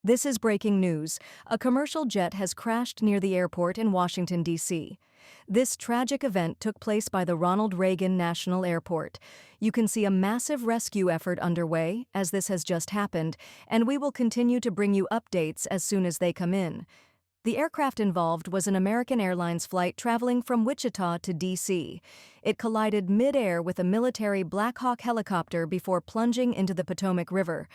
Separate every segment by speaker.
Speaker 1: This is breaking news. A commercial jet has crashed near the airport in Washington, D.C. This tragic event took place by the Ronald Reagan National Airport. You can see a massive rescue effort underway, as this has just happened, and we will continue to bring you updates as soon as they come in. The aircraft involved was an American Airlines flight traveling from Wichita to D.C. It collided midair with a military Blackhawk helicopter before plunging into the Potomac River.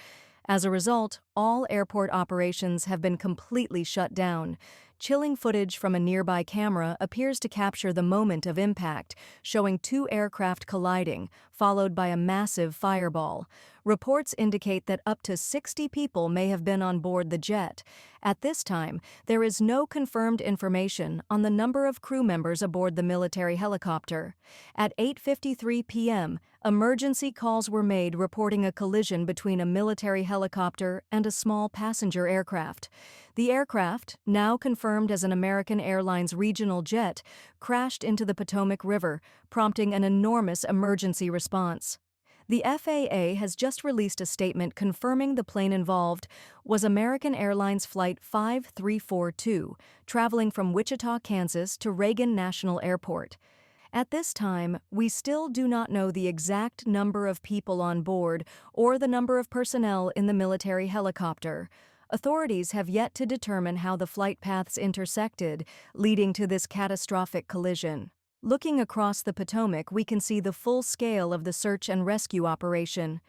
Speaker 1: As a result, all airport operations have been completely shut down. Chilling footage from a nearby camera appears to capture the moment of impact, showing two aircraft colliding, followed by a massive fireball. Reports indicate that up to 60 people may have been on board the jet. At this time, there is no confirmed information on the number of crew members aboard the military helicopter. At 8:53 p.m., emergency calls were made reporting a collision between a military helicopter and a small passenger aircraft. The aircraft, now confirmed as an American Airlines regional jet, crashed into the Potomac River, prompting an enormous emergency response. The FAA has just released a statement confirming the plane involved was American Airlines Flight 5342, traveling from Wichita, Kansas to Reagan National Airport. At this time, we still do not know the exact number of people on board or the number of personnel in the military helicopter. Authorities have yet to determine how the flight paths intersected, leading to this catastrophic collision. Looking across the Potomac, we can see the full scale of the search and rescue operation.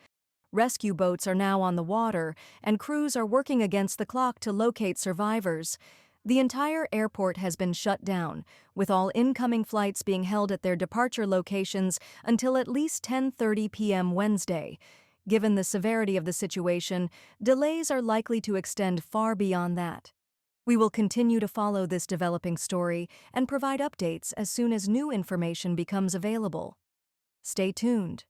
Speaker 1: Rescue boats are now on the water, and crews are working against the clock to locate survivors. The entire airport has been shut down, with all incoming flights being held at their departure locations until at least 10:30 p.m. Wednesday. Given the severity of the situation, delays are likely to extend far beyond that. We will continue to follow this developing story and provide updates as soon as new information becomes available. Stay tuned.